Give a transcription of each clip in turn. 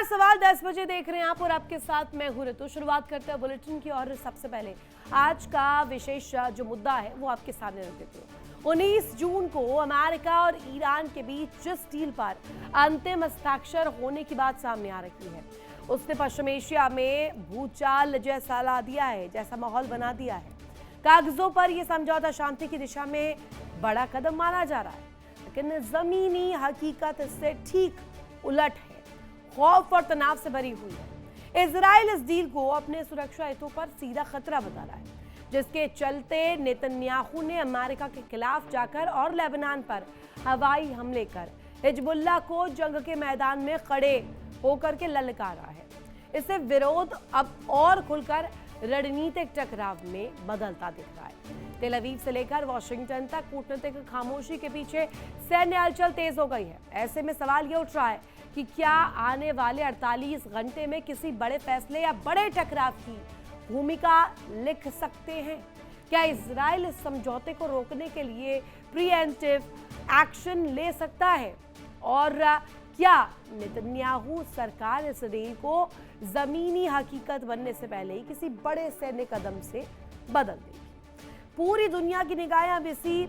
नमस्कार, सवाल 10 बजे देख रहे हैं आप और आपके साथ मैं हूं ऋतु। शुरुआत करते हैं बुलेटिन की और सबसे पहले आज का विशेष जो मुद्दा है वो आपके सामने रख देती हूँ। 19 जून को अमेरिका और ईरान के बीच जिस डील पर अंतिम हस्ताक्षर होने की बात सामने आ रही है उसने पश्चिम एशिया में भूचाल जैसा ला दिया है, जैसा माहौल बना दिया है। कागजों पर यह समझौता शांति की दिशा में बड़ा कदम माना जा रहा है, लेकिन जमीनी हकीकत इससे ठीक उलट है, खौफ और तनाव से भरी हुई है। इजराइल इस डील को अपने सुरक्षा हितों पर सीधा खतरा बता रहा है, जिसके चलते नेतन्याहू ने अमेरिका के खिलाफ जाकर और लेबनान पर हवाई हमले कर हिजबुल्लाह को जंग के मैदान में खड़े होकर के ललकारा है। इससे विरोध अब और खुलकर रणनीतिक टकराव में बदलता दिख रहा है। तेल अवीव से लेकर वॉशिंगटन तक कूटनीतिक खामोशी के पीछे सैन्य हलचल तेज हो गई है। ऐसे में सवाल ये उठ रहा है कि क्या आने वाले 48 घंटे में किसी बड़े फैसले या बड़े टकराव की भूमिका लिख सकते हैं? क्या इजराइल इस समझौते को रोकने के लिए प्रीएम्प्टिव एक्शन ले सकता है? और क्या नेतन्याहू सरकार इस डील को जमीनी हकीकत बनने से पहले ही किसी बड़े सैन्य कदम से बदल देगी? पूरी दुनिया की निगाहें अब इसी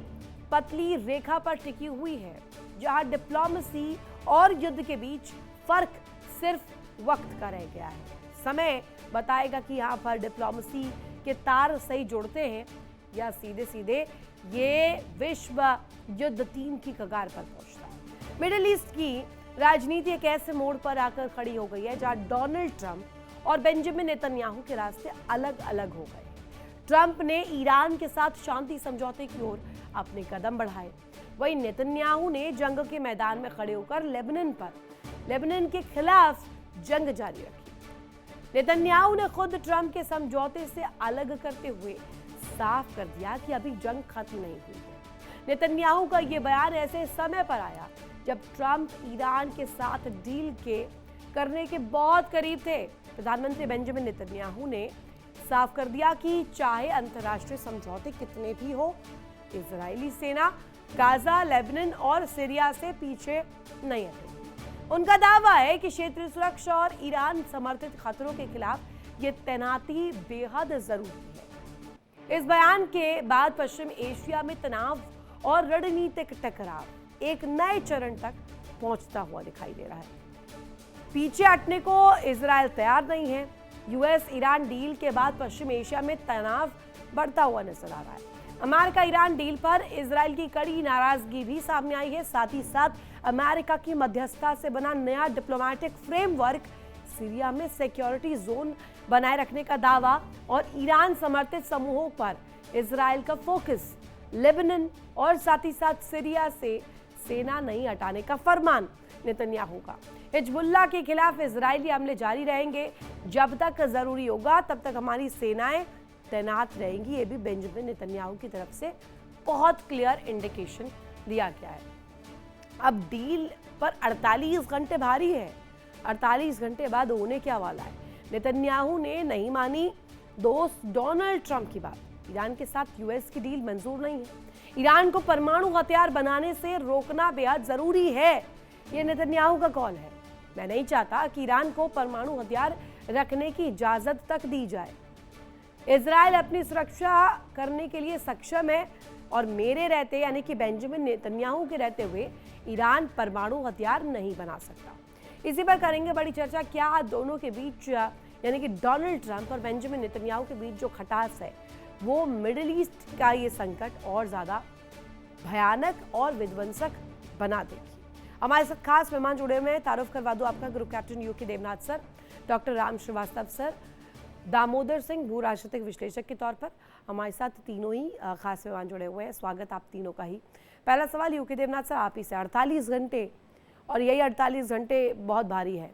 पतली रेखा पर टिकी हुई है, जहां डिप्लोमेसी और युद्ध के बीच फर्क सिर्फ वक्त का रह गया है। समय बताएगा कि यहाँ पर डिप्लोमेसी के तार सही जुड़ते हैं या सीधे सीधे ये विश्व युद्ध 3 की कगार पर पहुंचता है। मिडिल ईस्ट की राजनीति एक ऐसे मोड़ पर आकर खड़ी हो गई है जहां डोनाल्ड ट्रंप और बेंजामिन नेतन्याहू के रास्ते अलग अलग हो गए। ट्रंप ने ईरान के साथ शांति समझौते की ओर अपने कदम बढ़ाए, वहीं नेतन्याहू ने जंग के मैदान में खड़े होकर लेबनान के खिलाफ जंग जारी रखी। नेतन्याहू ने खुद ट्रंप के समझौते से अलग करते हुए साफ कर दिया कि अभी जंग खत्म नहीं हुई है। नेतन्याहू का यह बयान ऐसे समय पर आया जब ट्रंप ईरान के साथ डील करने के बहुत करीब थे। प्रधानमंत्री बेंजामिन नेतन्याहू ने साफ कर दिया कि चाहे अंतर्राष्ट्रीय समझौते कितने भी हो, इजरायली सेना गाजा, लेबनान और सीरिया से पीछे नहीं हटेगी। उनका दावा है कि क्षेत्रीय सुरक्षा और ईरान समर्थित खतरों के खिलाफ ये तैनाती बेहद जरूरी है। इस बयान के बाद पश्चिम एशिया में तनाव और रणनीतिक टकराव एक नए चरण तक पहुंचता हुआ दिखाई दे रहा है। पीछे हटने को इजरायल तैयार नहीं है। यूएस ईरान डील के बाद पश्चिम एशिया में तनाव बढ़ता हुआ नजर आ रहा है। अमेरिका ईरान डील पर इजरायल की कड़ी नाराजगी भी सामने आई है। साथ ही साथ अमेरिका की मध्यस्थता से बना नया डिप्लोमेटिक फ्रेमवर्क, सीरिया में सिक्योरिटी जोन बनाए रखने का दावा और ईरान समर्थित समूहों पर इजरायल का फोकस, लेबनान और साथ ही साथ सीरिया से सेना नहीं हटाने का फरमान नेतन्याहू का। हिजबुल्लाह के खिलाफ इजरायली हमले जारी रहेंगे, जब तक जरूरी होगा तब तक हमारी सेनाएं तैनात रहेंगी। ये भी बेंजामिन नेतन्याहू की तरफ से बहुत क्लियर इंडिकेशन दिया गया है। अब डील पर 48 घंटे भारी है। 48 घंटे बाद होने क्या वाला है? नेतन्याहू ने नहीं मानी दोस्त डोनाल्ड ट्रंप की बात। ईरान के साथ यूएस की डील मंजूर नहीं है। ईरान को परमाणु हथियार बनाने से रोकना बेहद जरूरी है, ये नेतन्याहू का कॉल है। मैं नहीं चाहता कि ईरान को परमाणु हथियार रखने की इजाजत तक दी जाए। इजराइल अपनी सुरक्षा करने के लिए सक्षम है और मेरे रहते यानी कि बेंजामिन नेतन्याहू के रहते हुए ईरान परमाणु हथियार नहीं बना सकता। इसी पर करेंगे बड़ी चर्चा। क्या दोनों के बीच यानी कि डोनाल्ड ट्रंप और बेंजामिन नेतन्याहू के बीच जो खटास है वो मिडिल ईस्ट का ये संकट और ज्यादा भयानक और विध्वंसक बना देगी। हमारे साथ खास मेहमान जुड़े हुए हैं। तारुफ करवा दूं आपका group captain UK Devnath sir, doctor Ram Shrivastava sir, Damodar Singh भू राजनीतिक विश्लेषक के तौर पर हमारे साथ तीनों ही खास मेहमान जुड़े हुए हैं। स्वागत आप तीनों का ही। पहला सवाल यूके देवनाथ सर आप ही से। 48 घंटे, और यही 48 घंटे बहुत भारी है,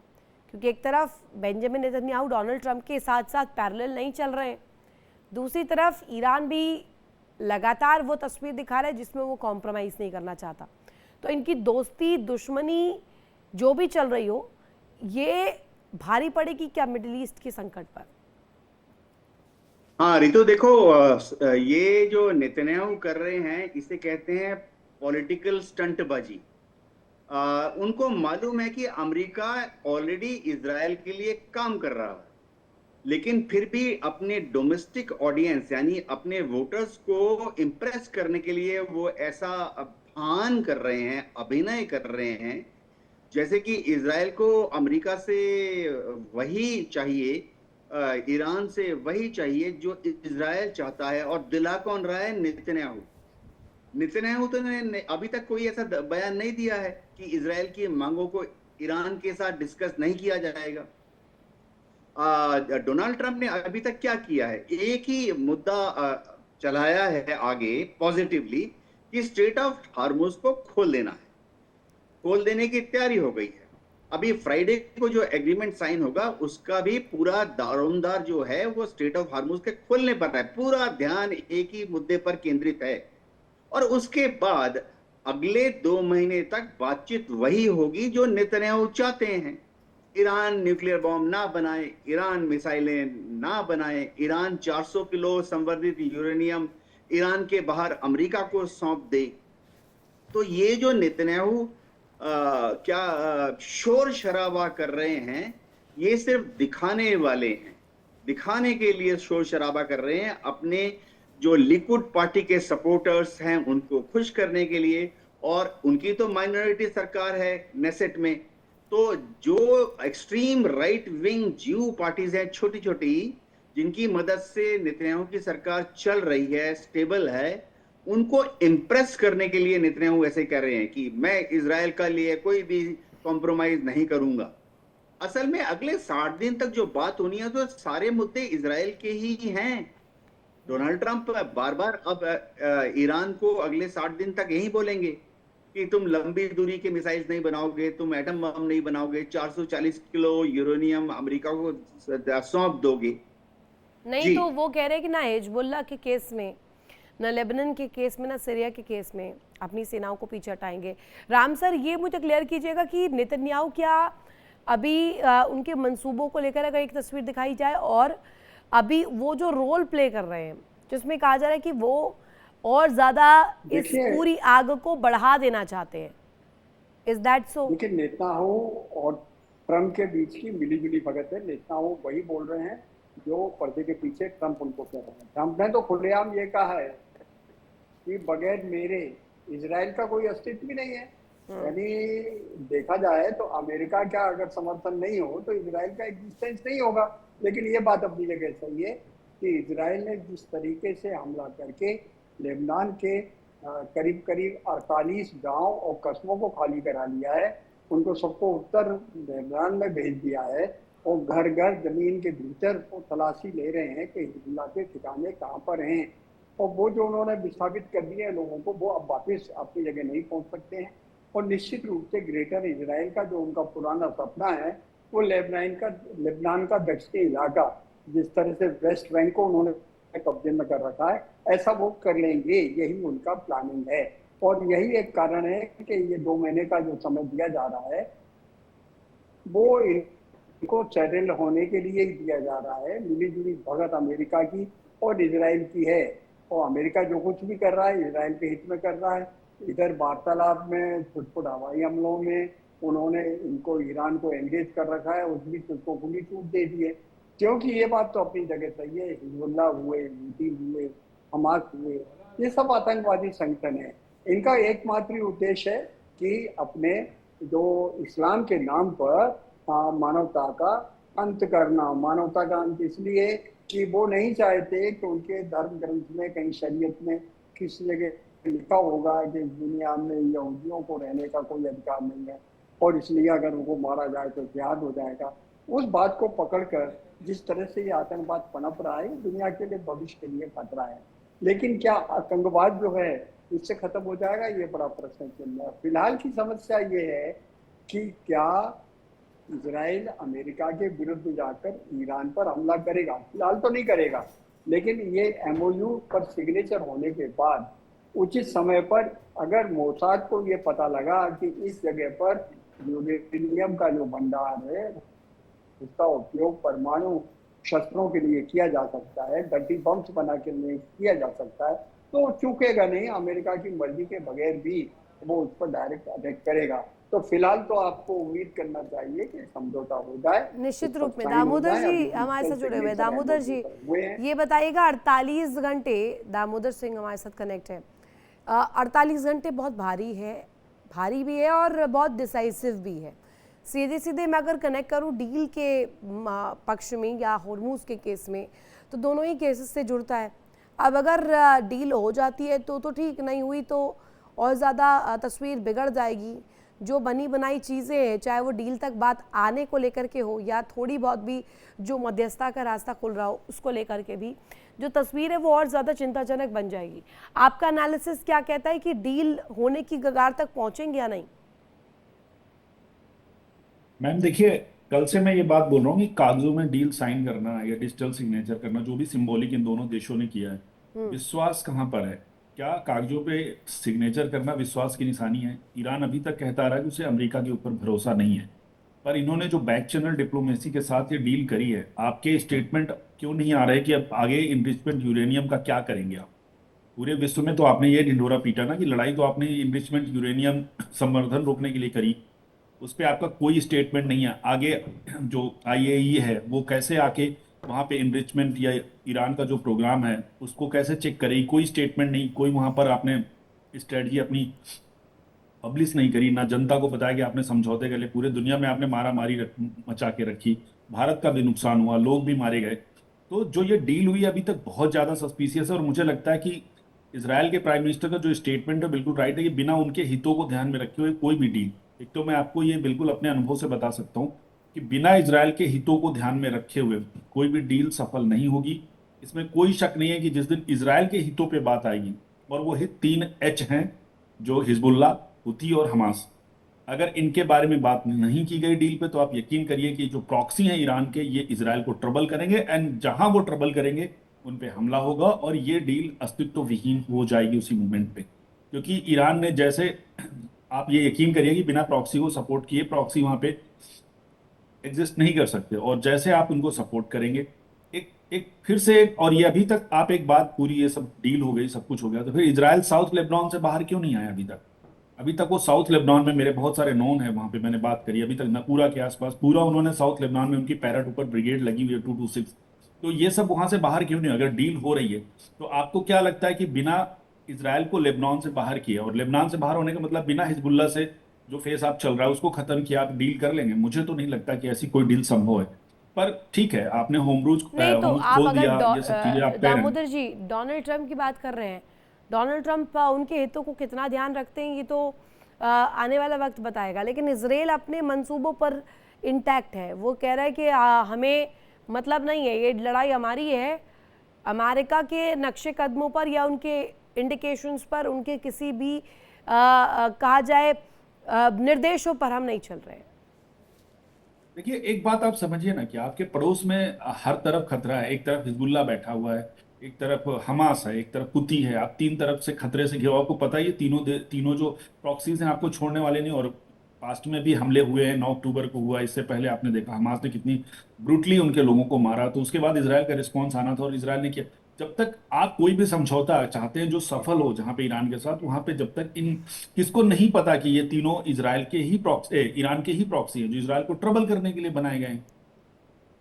क्योंकि एक तरफ बेंजामिन नेतन्याहू डोनाल्ड ट्रंप के साथ साथ पैरेलल नहीं चल रहे हैं, दूसरी तरफ ईरान भी लगातार वो तस्वीर दिखा रहा है जिसमें वो कॉम्प्रोमाइज़ नहीं करना चाहता। तो इनकी दोस्ती दुश्मनी जो भी चल रही हो, ये भारी पड़ेगी क्या मिडिल ईस्ट के संकट पर? हाँ रितु, देखो ये जो नेतन्याहू कर रहे हैं इसे कहते हैं पॉलिटिकल स्टंटबाजी। उनको मालूम है कि अमेरिका ऑलरेडी इजराइल के लिए काम कर रहा है, लेकिन फिर भी अपने डोमेस्टिक ऑडियंस यानी अपने वोटर्स को इम्प्रेस करने के लिए वो ऐसा भान कर रहे हैं, अभिनय कर रहे हैं जैसे कि इजराइल को अमेरिका से वही चाहिए, ईरान से वही चाहिए जो इजराइल चाहता है। और दिला कौन रहा है? नेतन्याहू। नेतन्याहू तो ने अभी तक कोई ऐसा बयान नहीं दिया है कि इजराइल की मांगों को ईरान के साथ डिस्कस नहीं किया जाएगा। डोनाल्ड ट्रंप ने अभी तक क्या किया है? एक ही मुद्दा चलाया है आगे पॉजिटिवली कि स्ट्रेट ऑफ हार्मुज को खोल देना है। खोल देने की तैयारी हो गई है। अभी फ्राइडे को जो एग्रीमेंट साइन होगा उसका भी पूरा दारोमदार जो है वो स्ट्रेट ऑफ हार्मुज के खोलने पर है। पूरा ध्यान एक ही मुद्दे पर केंद्रित है। और उसके बाद अगले 2 महीने तक बातचीत वही होगी जो नेतन्याहू चाहते हैं। ईरान न्यूक्लियर बॉम्ब ना बनाए, ईरान मिसाइलें ना बनाए, ईरान 400 किलो संवर्धित यूरेनियम ईरान के बाहर अमेरिका को सौंप दे। तो ये जो नेतन्याहू क्या शोर शराबा कर रहे हैं, ये सिर्फ दिखाने वाले हैं, दिखाने के लिए शोर शराबा कर रहे हैं। अपने जो लिकुड पार्टी के सपोर्टर्स हैं उनको खुश करने के लिए, और उनकी तो माइनॉरिटी सरकार है नेसेट में। तो जो एक्सट्रीम राइट विंग ज्यू पार्टीज हैं छोटी छोटी, जिनकी मदद से नेतन्याहू की सरकार चल रही है, स्टेबल है, उनको इम्प्रेस करने के लिए नेतन्याहू ऐसे कह रहे हैं कि मैं इजराइल का लिए कोई भी कॉम्प्रोमाइज नहीं करूंगा। असल में अगले 60 दिन तक जो बात होनी है तो सारे मुद्दे इजराइल के ही हैं। डोनाल्ड ट्रंप बार बार अब ईरान को अगले 60 दिन तक यही बोलेंगे कि तुम लंबी दूरी के मिसाइल्स नहीं बनाओगे, तुम एटम बम नहीं बनाओगे, 440 किलो यूरेनियम अमेरिका को सौंप दोगे। नहीं तो वो कह रहे हैं कि ना हिजबुल्लाह के केस में, ना लेबनान के केस में, ना सीरिया के केस में अपनी सेनाओं को पीछे हटाएंगे। राम सर, ये मुझे क्लियर कीजिएगा कि नेतन्याहू क्या अभी उनके मंसूबों को लेकर अगर एक तस्वीर दिखाई जाए, और अभी वो जो रोल प्ले कर रहे हैं जिसमें कहा जा रहा है कि वो और ज्यादा इस पूरी आग को बढ़ा देना चाहते हैं, इज दैट सो? देखिए, नेतन्याहू और ट्रंप के बीच की मिलीजुली भगत है। नेतन्याहू वही बोल रहे हैं जो पर्दे के पीछे ट्रंप उनको कह रहे हैं। ट्रंप ने तो खुलेआम ये कहा है कि बगैर मेरे इजराइल का कोई अस्तित्व भी नहीं है। यानी देखा जाए तो अमेरिका का अगर समर्थन नहीं हो तो इजराइल का एग्जिस्टेंस नहीं होगा। लेकिन ये बात अपनी जगह सही है कि इजराइल ने जिस तरीके से हमला करके लेबनान के करीब करीब 48 गांव और कस्बों को खाली करा लिया है, उनको सबको उत्तर लेबनान में भेज दिया है, और घर घर जमीन के भीतर वो तलाशी ले रहे हैं कि हिजबुल्लाह के ठिकाने कहाँ पर हैं। और वो जो उन्होंने विस्थापित कर दिए हैं लोगों को, वो अब वापस अपनी जगह नहीं पहुंच सकते हैं। और निश्चित रूप से ग्रेटर इजराइल का जो उनका पुराना सपना है वो लेबनान का दक्षिणी इलाका, जिस तरह से वेस्ट बैंक को उन्होंने कब्जे में कर रखा है, ऐसा वो कर लेंगे। यही उनका प्लानिंग है। और यही एक कारण है कि ये 2 महीने का जो समय दिया जा रहा है वो इनको सेटल होने के लिए ही दिया जा रहा है। मिलीजुली भगत अमेरिका की और इजराइल की है, और अमेरिका जो कुछ भी कर रहा है इजराइल के हित में कर रहा है। इधर वार्तालाप में, छुटपुट हवाई हमलों में उन्होंने इनको ईरान को एंगेज कर रखा है, उस बीच उसको खुली छूट दे दी है। क्योंकि ये बात तो अपनी जगह सही है, हिजबुल्लाह हुए, हूती हुए, हमास हुए, ये सब आतंकवादी संगठन है। इनका एकमात्र उद्देश्य है कि अपने जो इस्लाम के नाम पर मानवता का अंत करना। मानवता का अंत इसलिए कि वो नहीं चाहते कि उनके धर्म ग्रंथ में, कहीं शरीयत में किसी जगह लिखा होगा कि दुनिया में यहूदियों को रहने का कोई अधिकार नहीं है, और इसलिए अगर उनको मारा जाए तो जिहाद हो जाएगा। उस बात को पकड़कर जिस तरह से ये आतंकवाद पनप रहा है, दुनिया के लिए, भविष्य के लिए खतरा है। लेकिन क्या आतंकवाद जो है इससे खत्म हो जाएगा, ये बड़ा प्रश्न चिन्ह है। फिलहाल की समस्या ये है कि क्या इजराइल अमेरिका के विरुद्ध जाकर ईरान पर हमला करेगा? फिलहाल तो नहीं करेगा, लेकिन ये MOU पर सिग्नेचर होने के बाद उचित समय पर अगर मोसाद को ये पता लगा कि इस जगह पर यूरेनियम का जो भंडार है उसका उपयोग परमाणु शस्त्रों के लिए किया जा सकता है, डर्टी बम्स बना के लिए किया जा सकता है, तो चूकेगा नहीं। अमेरिका की मर्जी के बगैर भी वो उस पर डायरेक्ट अटैक करेगा। तो फिलहाल तो आपको उम्मीद करना चाहिए कि समझौता हो जाए, निश्चित रूप में। sign हो दामोदर जाए। जी अभी हमारे साथ जुड़े हुए हैं। signature दामोदर MOU जी पर हुए हैं। ये बताइएगा, 48 घंटे, दामोदर सिंह हमारे साथ कनेक्ट है। 48 घंटे बहुत भारी है, भारी भी है और बहुत डिसाइसिव भी है। सीधे सीधे मैं अगर कनेक्ट करूं डील के पक्ष में या हॉर्मूज के केस में, तो दोनों ही केसेस से जुड़ता है। अब अगर डील हो जाती है तो ठीक, नहीं हुई तो और ज़्यादा तस्वीर बिगड़ जाएगी। जो बनी बनाई चीज़ें हैं, चाहे वो डील तक बात आने को लेकर के हो या थोड़ी बहुत भी जो मध्यस्थता का रास्ता खुल रहा हो उसको लेकर के भी, जो तस्वीर है वो और ज़्यादा चिंताजनक बन जाएगी। आपका एनालिसिस क्या कहता है कि डील होने की कगार तक पहुंचेंगे या नहीं? मैम देखिए, कल से मैं ये बात बोल रहा हूँ कि कागजों में डील साइन करना या डिजिटल सिग्नेचर करना, जो भी सिंबॉलिक इन दोनों देशों ने किया है, विश्वास कहाँ पर है? क्या कागजों पे सिग्नेचर करना विश्वास की निशानी है? ईरान अभी तक कहता आ रहा है कि उसे अमेरिका के ऊपर भरोसा नहीं है, पर इन्होंने जो बैक चैनल डिप्लोमेसी के साथ ये डील करी है, आपके स्टेटमेंट क्यों नहीं आ रहे कि अब आगे इनरिचमेंट यूरेनियम का क्या करेंगे आप? पूरे विश्व में तो आपने ये ढिंढोरा पीटा ना कि लड़ाई तो आपने इनरिचमेंट यूरेनियम संवर्धन रोकने के लिए करी, उस पर आपका कोई स्टेटमेंट नहीं है। आगे जो आईएई है वो कैसे आके वहां पे इनरिचमेंट या ईरान का जो प्रोग्राम है उसको कैसे चेक करेगी, कोई स्टेटमेंट नहीं, कोई वहां पर आपने स्ट्रेटजी अपनी पब्लिश नहीं करी, ना जनता को बताया कि आपने समझौते कर लिए। पूरे दुनिया में आपने मारा मारी मचा के रखी, भारत का भी नुकसान हुआ, लोग भी मारे गए। तो जो ये डील हुई अभी तक बहुत ज्यादा सस्पिशियस है, और मुझे लगता है कि इसराइल के प्राइम मिनिस्टर का जो स्टेटमेंट है बिल्कुल राइट है कि बिना उनके हितों को ध्यान में रखे हुए कोई भी डील, एक तो मैं आपको ये बिल्कुल अपने अनुभव से बता सकता हूँ कि बिना इसराइल के हितों को ध्यान में रखे हुए कोई भी डील सफल नहीं होगी। इसमें कोई शक नहीं है कि जिस दिन इसराइल के हितों पे बात आएगी, और वो हित 3 H हैं, जो हिजबुल्ला, हुती और हमास, अगर इनके बारे में बात नहीं की गई डील पे, तो आप यकीन करिए कि जो प्रॉक्सी हैं ईरान के, ये इसराइल को ट्रबल करेंगे, एंड जहां वो ट्रबल करेंगे उन पे हमला होगा और ये डील अस्तित्व विहीन हो जाएगी उसी मोमेंट पे। क्योंकि ईरान ने, जैसे आप ये यकीन करिए कि बिना प्रॉक्सी को सपोर्ट किए प्रॉक्सी वहां पे एग्जिस्ट नहीं कर सकते, और जैसे आप उनको सपोर्ट करेंगे, एक एक फिर से और ये अभी तक आप एक बात, पूरी ये सब डील हो गई, सब कुछ हो गया, तो फिर इजराइल साउथ लेबनान से बाहर क्यों नहीं आया अभी तक? अभी तक वो साउथ लेबनान में, मेरे बहुत सारे नोन है वहां पे, मैंने बात करी, अभी तक नपूरा के आसपास पूरा उन्होंने साउथ लेबनान में उनकी पैराट्रूपर ब्रिगेड लगी हुई है 226। तो ये सब वहां से बाहर क्यों नहीं? अगर डील हो रही है तो आपको क्या लगता है कि बिना इसराइल को लेबनान से बाहर किया, और लेबनान से बाहर होने का मतलब बिना हिजबुल्ला से जो फेस आप चल रहा है उसको खत्म किया, आप डील कर लेंगे? मुझे तो नहीं लगता कि ऐसी कोई डील संभव है। पर ठीक है, आपने होमरूज नहीं तो आप खोल अगर दिया, ये सब चीजें आप कह रहे हैं। दामोदर जी डोनाल्ड ट्रंप की बात कर रहे हैं, डोनाल्ड ट्रंप उनके हितों को कितना ध्यान रखते हैं ये तो आने वाला वक्त बताएगा, लेकिन इसराइल अपने मंसूबों पर इंटैक्ट है। वो कह रहा है कि हमें मतलब नहीं है, ये लड़ाई हमारी है, अमेरिका के नक्शे कदमों पर या उनके इंडिकेशंस पर, उनके किसी भी कहा जाए निर्देशों पर हम नहीं चल रहे हैं। देखिए, एक बात आप समझिए ना कि आपके पड़ोस में हर तरफ खतरा है। एक तरफ हिजबुल्ला बैठा हुआ है, एक तरफ हमास है, एक तरफ हुती है, आप 3 तरफ से खतरे से घिरे हो। आपको पता है ये तीनों जो प्रॉक्सीज हैं आपको छोड़ने वाले नहीं, और पास्ट में भी हमले हुए हैं, 9 अक्टूबर को हुआ, इससे पहले आपने देखा हमास ने कितनी ब्रूटली उनके लोगों को मारा, तो उसके बाद इसराइल का रिस्पॉन्स आना था और इसराइल ने किया। जब तक आप कोई भी समझौता चाहते हैं जो सफल हो, जहां पे ईरान के साथ, वहां पे जब तक इन किसको नहीं पता कि ये तीनों इजराइल के ही प्रॉक्सी, ईरान के ही प्रॉक्सी हैं जो इसराइल को ट्रबल करने के लिए बनाए गए हैं,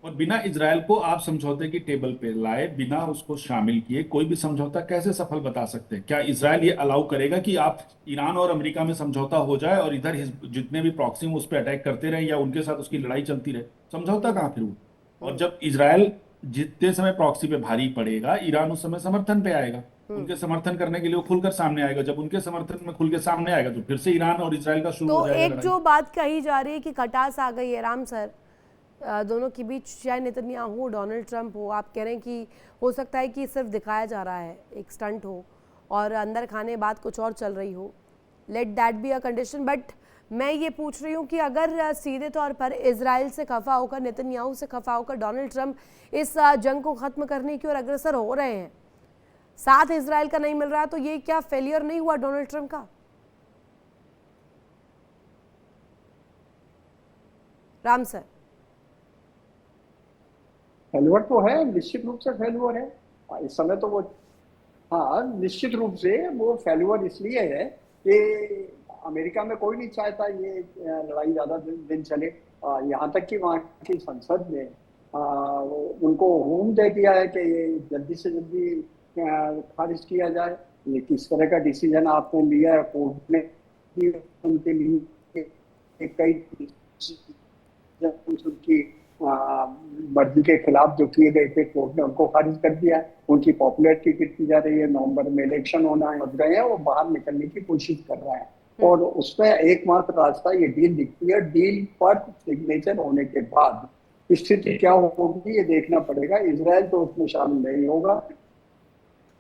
और बिना इसराइल को आप समझौते की टेबल पे लाए, बिना उसको शामिल किए कोई भी समझौता कैसे सफल बता सकते हैं? क्या इसराइल ये अलाउ करेगा कि आप ईरान और अमेरिका में समझौता हो जाए और इधर जितने भी प्रॉक्सी हैं उस पर अटैक करते रहे या उनके साथ उसकी लड़ाई चलती रहे? समझौता कहाँ फिर वो? और जब इसराइल जितने समय प्रॉक्सी पे भारी पड़ेगा, ईरान उस समय समर्थन पे आएगा, उनके समर्थन करने के लिए वो खुलकर सामने आएगा। जब उनके समर्थन में खुल के सामने आएगा तो फिर से ईरान और इसराइल का शुरू तो हो जाएगा एक लड़ाई। जो बात कही जा रही है कि खटास आ गई है राम सर दोनों के बीच, चाहे नेतन्याहू हो, डोनाल्ड ट्रंप हो, आप कह रहे हैं कि हो सकता है कि सिर्फ दिखाया जा रहा है, एक स्टंट हो और अंदर खाने बात कुछ और चल रही हो, let that be a condition. But मैं ये पूछ रही हूँ कि अगर सीधे तौर पर इजराइल से खफा होकर, नेतन्याहू से खफा होकर डोनाल्ड ट्रंप इस जंग को ख़त्म करने की ओर अग्रसर हो रहे हैं, साथ इजराइल का नहीं मिल रहा, तो ये क्या फेलियर नहीं हुआ डोनाल्ड ट्रंप का? राम सर, फेल्यूर तो है, निश्चित रूप से फेल्यूर है इस समय तो वो, हाँ निश्चित रूप से वो फेल्यूर इसलिए है कि अमेरिका में कोई नहीं चाहता ये लड़ाई ज्यादा दिन चले। यहाँ तक कि वहाँ की संसद ने उनको हुक्म दे दिया है कि ये जल्दी से जल्दी खारिज किया जाए। ये किस तरह का डिसीजन आपने लिया है, कोर्ट ने उनके लिए कई उनकी मर्जी के खिलाफ जो किए गए थे, कोर्ट ने उनको खारिज कर दिया है। उनकी पॉपुलैरिटी गिरती जा रही है, नवंबर में इलेक्शन होना है, गए हैं, वो बाहर निकलने की कोशिश कर रहे हैं। और उसमें एकमात्र रास्ता ये डील दिखती है। डील पर सिग्नेचर होने के बाद स्थिति क्या होगी ये देखना पड़ेगा। इजराइल तो उसमें शामिल नहीं होगा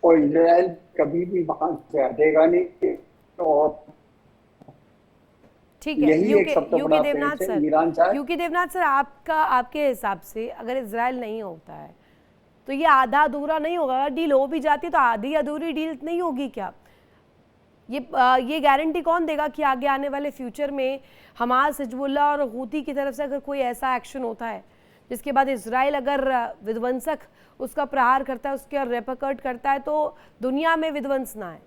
और इजराइल कभी भी वहां से हटेगा नहीं। और ठीक है, यूके देवनाथ सर, ईरान चाहे यूके देवनाथ सर, आपके हिसाब से अगर इजराइल नहीं होता है तो ये आधा अधूरा नहीं होगा? डील हो भी जाती तो आधी अधूरी डील नहीं होगी क्या? ये गारंटी कौन देगा कि आगे आने वाले फ्यूचर में हमास, हिजबुल्लाह और हूती की तरफ से अगर कोई ऐसा एक्शन होता है जिसके बाद इजराइल अगर विध्वंसक उसका प्रहार करता है, उसके रेपकट करता है, तो दुनिया में विध्वंस ना है?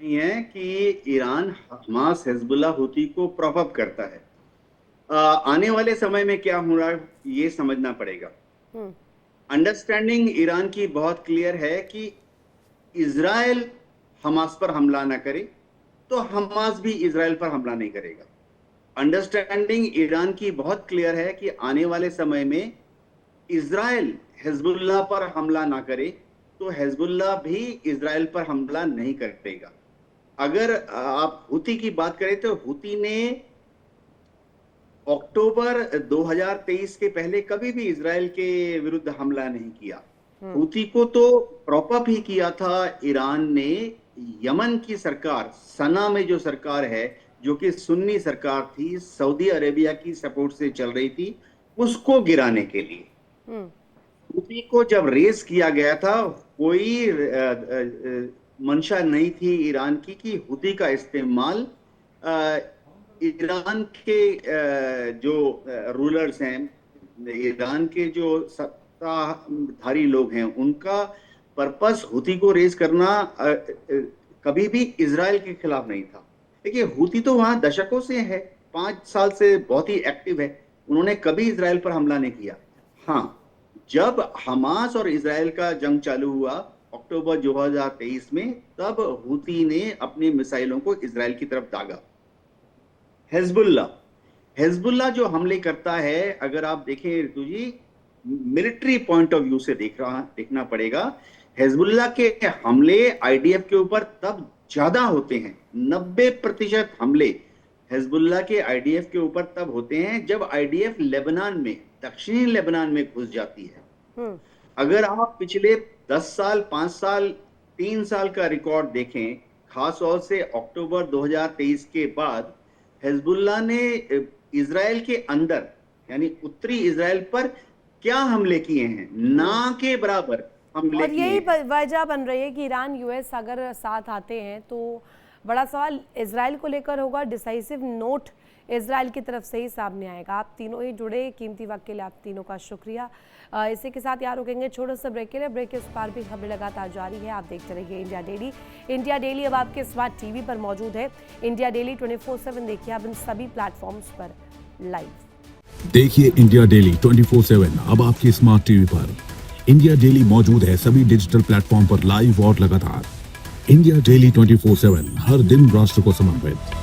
नहीं है कि ईरान हमास, हिजबुल्लाह, हूती को प्रॉप अप करता है। आने वाले समय में क्या हो रहा है ये समझना पड़ेगा। अंडरस्टैंडिंग ईरान की बहुत क्लियर है कि इजराइल हमास पर हमला ना करे तो हमास भी इजराइल पर हमला नहीं करेगा। अंडरस्टैंडिंग ईरान की बहुत क्लियर है कि आने वाले समय में इजराइल हिजबुल्लाह पर हमला ना करे तो हिजबुल्लाह भी इजराइल पर हमला नहीं करेगा। अगर आप हूती की बात करें तो हूती ने अक्टूबर 2023 के पहले कभी भी इजराइल के विरुद्ध हमला नहीं किया। हूती को तो प्रॉप अप ही किया था ईरान ने। यमन की सरकार, सना में जो सरकार है, जो कि सुन्नी सरकार थी, सऊदी अरेबिया की सपोर्ट से चल रही थी, उसको गिराने के लिए हूती को जब रेस किया गया था, कोई मंशा नहीं थी ईरान की कि हूती का इस्तेमाल ईरान के जो रूलर्स हैं, ईरान के जो सत्ताधारी लोग हैं, उनका पर्पस हूती को रेस करना कभी भी इजराइल के खिलाफ नहीं था। देखिए, हूती तो वहां दशकों से है, 5 साल से बहुत ही एक्टिव है। उन्होंने कभी इजराइल पर हमला नहीं किया। हाँ, जब हमास और इजराइल का जंग चालू हुआ अक्टूबर 2023 में, तब हूती ने अपनी मिसाइलों को इजराइल की तरफ दागा। हिजबुल्लाह जो हमले करता है, अगर आप देखें ऋतु जी, मिलिट्री पॉइंट ऑफ व्यू से देखना पड़ेगा। हिजबुल्लाह के हमले आईडीएफ के ऊपर तब ज्यादा होते हैं। 90% हमले हिजबुल्लाह के आईडीएफ के ऊपर तब होते हैं जब आईडीएफ लेबनान में, दक्षिणी लेबनान में घुस जाती है। अगर आप पिछले 10 साल, 5 साल, 3 साल का रिकॉर्ड देखें, खास तौर से अक्टूबर 2023 के बाद हिजबुल्लाह ने इजराइल के अंदर, यानी उत्तरी इजराइल पर क्या हमले किए हैं, ना के बराबर हमले। और यही वजह बन रही है कि ईरान, यूएस अगर साथ आते हैं तो बड़ा सवाल इजराइल को लेकर होगा। डिसाइसिव नोट इजराइल की तरफ से ही सामने आएगा। आप तीनों ही जुड़े, कीमती वक्त के लिए आप तीनों का शुक्रिया। इसी के साथ यार रुकेंगे छोटा सा ब्रेक के लिए। ब्रेक के उस पार भी खबरें लगातार जारी है। आप देखते रहिए इंडिया डेली। इंडिया डेली अब आपके स्मार्ट टीवी पर मौजूद है। इंडिया डेली 24/7 देखिए आप इन सभी प्लेटफॉर्म्स पर लाइव। देखिए इंडिया डेली 24/7 अब आपकी स्मार्ट टीवी पर। इंडिया डेली मौजूद है सभी डिजिटल प्लेटफॉर्म पर लाइव और लगातार। इंडिया डेली 24/7 हर दिन राष्ट्र को समर्पित।